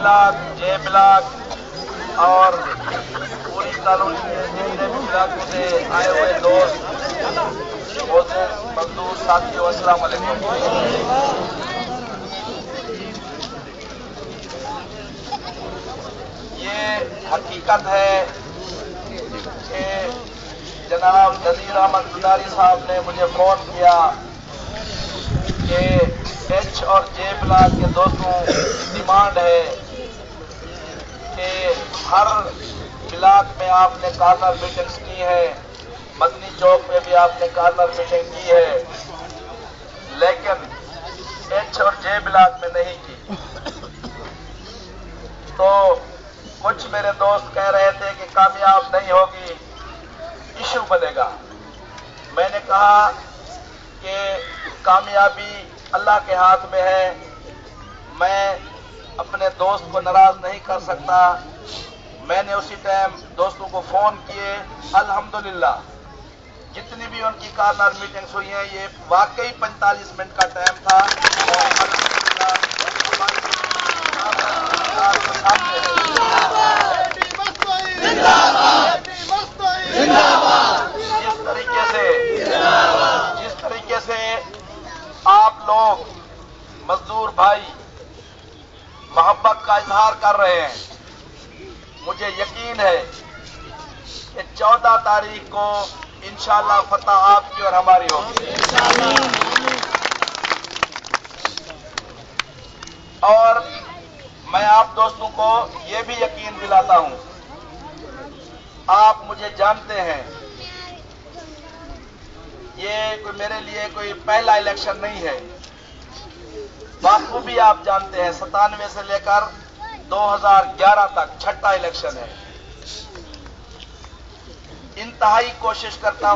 Block, جے block اور پوری colony کے جتنے بھی علاقوں سے آئے ہوئے دوست، معزز مزدور ساتھیوں، السلام علیکم۔ یہ حقیقت ہے کہ جناب نذیر احمد دوداری صاحب نے مجھے فون کیا کہ ایچ اور جے بلاک کے دوستوں کی ڈیمانڈ ہے کہ ہر بلاک میں آپ نے کارنر میٹنگز کی ہے، مدنی چوک میں بھی آپ نے کارنر میٹنگ کی ہے، لیکن ایچ اور جے بلاک میں نہیں کی۔ تو کچھ میرے دوست کہہ رہے تھے کہ کامیاب نہیں ہوگی، ایشو بنے گا۔ میں نے کہا کہ کامیابی اللہ کے ہاتھ میں ہے، میں اپنے دوست کو ناراض نہیں کر سکتا۔ میں نے اسی ٹائم دوستوں کو فون کیے، الحمدللہ جتنی بھی ان کی کارنر میٹنگز ہوئی ہیں، یہ واقعی 45 منٹ کا ٹائم تھا اور الحمدللہ جس طریقے سے آپ لوگ مزدور بھائی محبت کا اظہار کر رہے ہیں، مجھے یقین ہے کہ 14 تاریخ کو انشاءاللہ فتح آپ کی اور ہماری ہوگی۔ اور میں آپ دوستوں کو یہ بھی یقین دلاتا ہوں، آپ مجھے جانتے ہیں، یہ کوئی میرے لیے کوئی پہلا الیکشن نہیں ہے، بخوبی آپ جانتے ہیں 97 سے لے کر 2011 تک چھٹا الیکشن ہے۔ انتہائی کوشش کرتا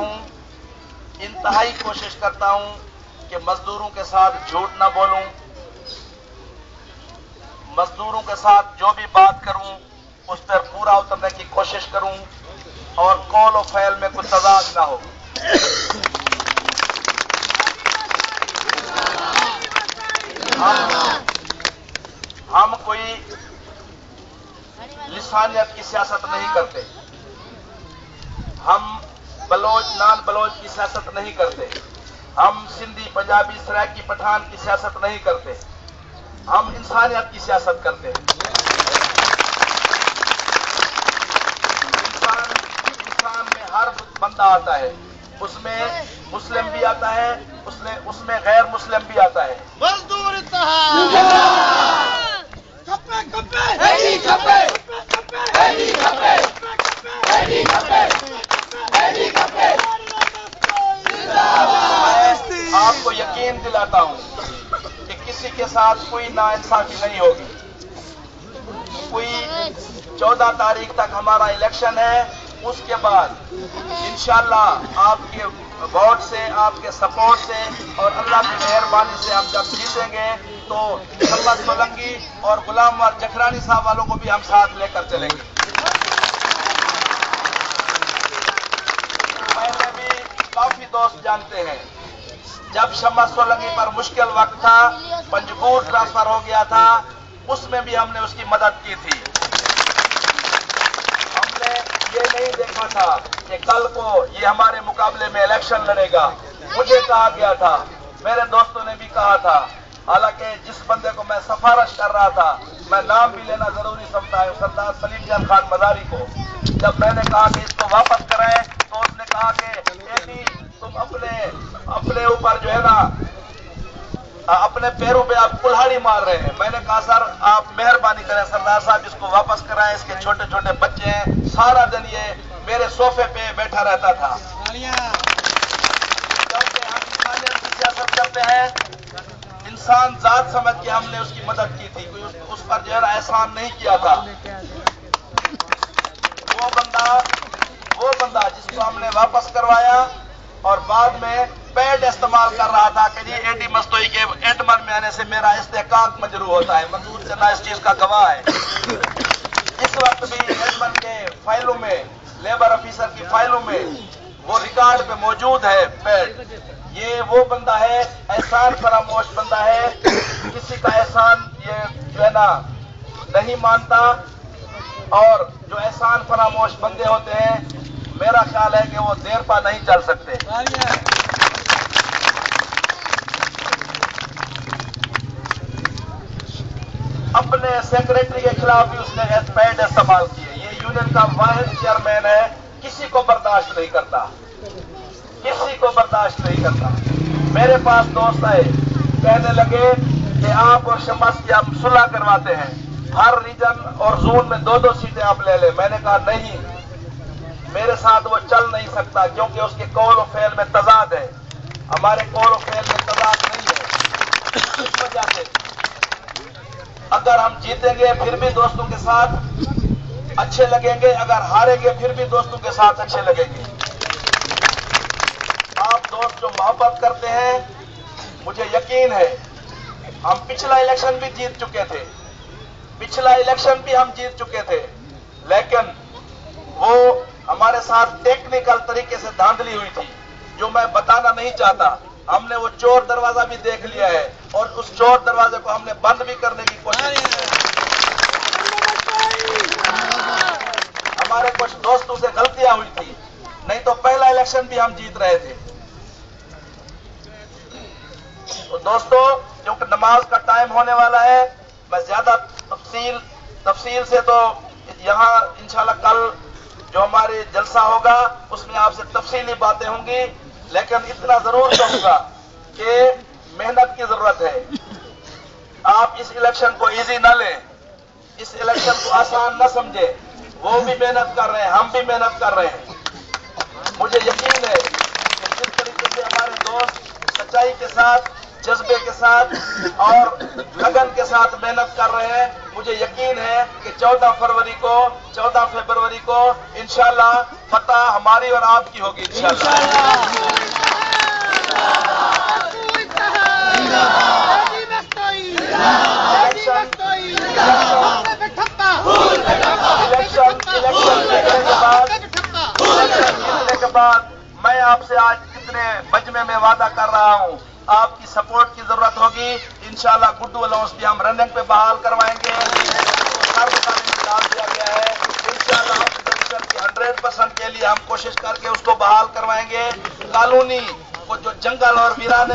ہوں کہ مزدوروں کے ساتھ جھوٹ نہ بولوں، مزدوروں کے ساتھ جو بھی بات کروں اس پر پورا اترنے کی کوشش کروں اور قول و فعل میں کوئی تضاد نہ ہو۔ ہم کوئی لسانیت کی سیاست نہیں کرتے، ہم بلوچ نان بلوچ کی سیاست نہیں کرتے، ہم سندھی پنجابی سرائکی پٹھان کی سیاست نہیں کرتے، ہم انسانیت کی سیاست کرتے ہیں۔ انسان میں ہر بندہ آتا ہے، اس میں مسلم بھی آتا ہے، اس میں غیر مسلم بھی آتا ہے۔ مزدور اتحاد کپے کپے ایڈی کپے ایڈی کپے ایڈی کپے ایڈی کپے۔ آپ کو یقین دلاتا ہوں کہ کسی کے ساتھ کوئی ناانصافی نہیں ہوگی۔ کوئی 14 تاریخ تک ہمارا الیکشن ہے، اس کے بعد انشاءاللہ آپ کے ووٹ سے، آپ کے سپورٹ سے اور اللہ کی مہربانی سے ہم جب جیتیں گے تو محمد سولنگی اور غلام وار جکھرانی صاحب والوں کو بھی ہم ساتھ لے کر چلیں گے۔ پہلے بھی کافی دوست جانتے ہیں، جب شمس سولنگی پر مشکل وقت تھا، پنجگور ٹرانسفر ہو گیا تھا، اس میں بھی ہم نے اس کی مدد کی تھی۔ ہم نے یہ نہیں دیکھا تھا کہ کل کو یہ ہمارے مقابلے میں الیکشن لڑے گا۔ مجھے کہا گیا تھا، میرے دوستوں نے بھی کہا تھا، حالانکہ جس بندے کو میں سفارش کر رہا تھا، میں نام بھی لینا ضروری سمجھتا ہے، سردار سلیم جان خان مزاری کو، جب میں نے کہا کہ اس کو واپس کرائیں تو اس نے کہا کہ ایڈی تم اپنے اوپر جو ہے نا اپنے پیروں پہ آپ کلہاڑی مار رہے ہیں۔ میں نے کہا سر آپ مہربانی کریں سردار صاحب، اس کو واپس کرائیں، اس کے چھوٹے چھوٹے بچے ہیں، سارا دن یہ میرے صوفے پہ بیٹھا رہتا تھا۔ کیونکہ ہم انسانیت کی سیاست کرتے ہیں، انسان ذات سمجھ کے ہم نے اس کی مدد کی تھی، کوئی اس پر جو ہے احسان نہیں کیا تھا۔ وہ بندہ جس کو ہم نے واپس کروایا اور بعد میں پیڈ استعمال کر رہا تھا کہ جی ایڈی مستوئی کے ایڈمن میں آنے سے میرا استحقاق مجروح ہوتا ہے، منظور سے اس چیز کا گواہ ہے۔ اس وقت بھی ایڈمن کے فائلوں میں، لیبر آفیسر کی فائلوں میں وہ ریکارڈ پہ موجود ہے پیڈ۔ یہ وہ بندہ ہے، احسان فراموش بندہ ہے، کسی کا احسان یہ جو ہے نا نہیں مانتا اور جو احسان فراموش بندے ہوتے ہیں میرا خیال ہے کہ وہ دیر پا نہیں چل سکتے. اپنے سیکریٹری کے خلاف بھی اس نے پیڈ استعمال کیے. یہ یونین کا واحد چیئرمین ہے, کسی کو برداشت نہیں کرتا, کسی کو برداشت نہیں کرتا. میرے پاس دوست آئے, کہنے لگے کہ آپ اور شمس کی ہم صلح کرواتے ہیں, ہر ریجن اور زون میں 2-2 سیٹیں آپ لے لیں. میں نے کہا نہیں, میرے ساتھ وہ چل نہیں سکتا کیونکہ اس کے قول و فعل میں تضاد ہے. ہمارے قول و فعل میں تضاد نہیں ہے. اس وجہ سے اگر ہم جیتیں گے پھر بھی دوستوں کے ساتھ اچھے لگیں گے, اگر ہاریں گے پھر بھی دوستوں کے ساتھ اچھے لگیں گے. آپ دوست جو محبت کرتے ہیں, مجھے یقین ہے ہم پچھلا الیکشن بھی جیت چکے تھے, پچھلا الیکشن بھی ہم جیت چکے تھے, لیکن وہ ہمارے ساتھ ٹیکنیکل طریقے سے دھاندلی ہوئی تھی جو میں بتانا نہیں چاہتا. ہم نے وہ چور دروازہ بھی دیکھ لیا ہے اور اس چور دروازے کو ہم نے بند بھی کرنے کی کوشش کی ہے. ہمارے کچھ دوستوں سے غلطیاں ہوئی تھی, نہیں تو پہلا الیکشن بھی ہم جیت رہے تھے. تو دوستو, کیونکہ نماز کا ٹائم ہونے والا ہے, میں زیادہ تفصیل سے تو یہاں انشاءاللہ کل جو ہمارے جلسہ ہوگا اس میں آپ سے تفصیلی باتیں ہوں گی, لیکن اتنا ضرور کہوں گا کہ محنت کی ضرورت ہے. آپ اس الیکشن کو ایزی نہ لیں, اس الیکشن کو آسان نہ سمجھیں. وہ بھی محنت کر رہے ہیں, ہم بھی محنت کر رہے ہیں. مجھے یقین ہے کہ جس طریقے سے ہمارے دوست سچائی کے ساتھ, جذبے کے ساتھ اور لگن کے ساتھ محنت کر رہے ہیں, مجھے یقین ہے کہ 14 فروری کو انشاءاللہ فتح ہماری اور آپ کی ہوگی انشاءاللہ. الیکشن کے بعد میں آپ سے آج کتنے مجمع میں وعدہ کر رہا ہوں, آپ کی سپورٹ کی ضرورت ہوگی. انشاءاللہ گڈو الاؤنس بھی ہم رننگ پہ بحال کروائیں گے. نکال دیا گیا ہے, انشاءاللہ ہم 100% کے لیے ہم کوشش کر کے اس کو بحال کروائیں گے. کالونی کو جو جنگل اور ویران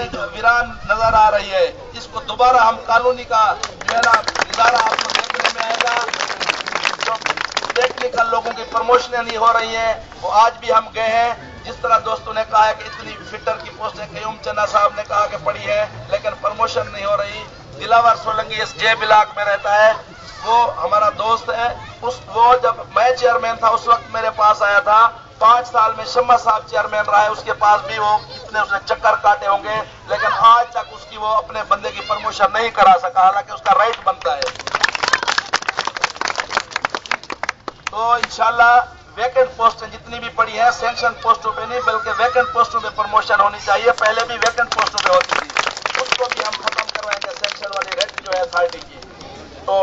نظر آ رہی ہے, اس کو دوبارہ ہم کالونی کا جو ہے نا ادارہ آپ کو دیکھنے میں آئے گا. جو ٹیکنیکل لوگوں کی پروموشنیں نہیں ہو رہی ہیں وہ آج بھی ہم گئے ہیں. جس طرح دوستوں نے کہا ہے کہ اتنی فٹر کی پوسٹیں قیوم چنا صاحب نے کہا کہ پڑی ہے, لیکن پروموشن نہیں ہو رہی. دلاور سولنگی اس جے بلاک میں رہتا ہے, وہ ہمارا دوست ہے. وہ جب میں چیئرمین تھا اس وقت میرے پاس آیا تھا. 5 سال میں شمس صاحب چیئرمین رہا ہے, اس کے پاس بھی وہ کتنے اس نے چکر کاٹے ہوں گے, لیکن آج تک اس کی وہ اپنے بندے کی پروموشن نہیں کرا سکا, حالانکہ اس کا رائٹ بنتا ہے. تو انشاءاللہ ویکنٹ پوسٹیں جتنی بھی پڑی ہیں, سینکشن پوسٹوں پہ نہیں بلکہ ویکنٹ پوسٹوں پہ پروموشن ہونی چاہیے. پہلے بھی ویکنٹ پوسٹوں پہ ہوتی تھی, اس کو بھی ہم ختم کروائیں گے. سینکشن والی ریٹ جو ہے اتھارٹی کی. تو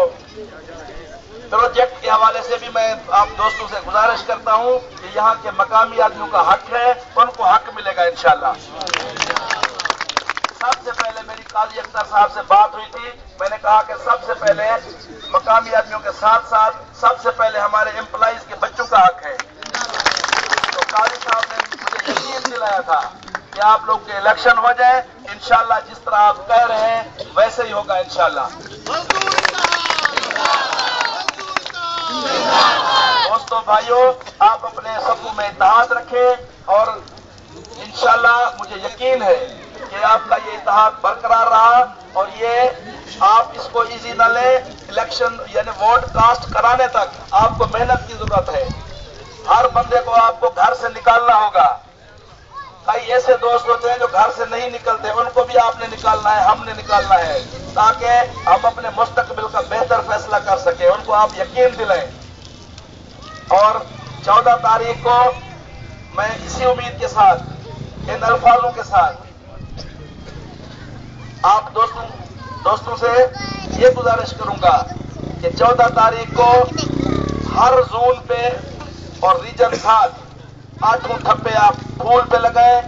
پروجیکٹ کے حوالے سے بھی میں آپ دوستوں سے گزارش کرتا ہوں کہ یہاں کے مقامی آدمیوں کا حق ہے, ان کو حق ملے گا انشاءاللہ. سب سے پہلے میری قاضی اختر صاحب سے بات ہوئی تھی, میں نے کہا کہ سب سے پہلے مقامی آدمیوں کے ساتھ ساتھ سب سے پہلے ہمارے امپلائیز کے بچوں کا حق ہے. تو قاضی صاحب نے مجھے یقین دلایا تھا کہ آپ لوگ کے الیکشن ہو جائے, انشاءاللہ جس طرح آپ کہہ رہے ہیں ویسے ہی ہوگا انشاءاللہ. دوستو بھائیوں, آپ اپنے صفوں میں اتحاد رکھیں اور انشاءاللہ مجھے یقین ہے کہ آپ کا یہ اتحاد برقرار رہا. اور یہ آپ اس کو ایزی نہ لیں. الیکشن یعنی ووٹ کاسٹ کرانے تک آپ کو محنت کی ضرورت ہے. ہر بندے کو آپ کو گھر سے نکالنا ہوگا. کئی ایسے دوست ہوتے ہیں جو گھر سے نہیں نکلتے, ان کو بھی آپ نے نکالنا ہے, ہم نے نکالنا ہے, تاکہ ہم اپنے مستقبل کا بہتر فیصلہ کر سکیں. ان کو آپ یقین دلائیں. اور 14 تاریخ کو میں اسی امید کے ساتھ, ان الفاظوں کے ساتھ آپ دوستوں سے یہ گزارش کروں گا کہ 14 تاریخ کو ہر زون پہ اور ریجن 7 8 ٹھپے آپ پھول پہ لگائیں.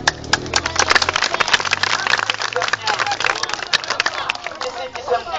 کسی قسم کی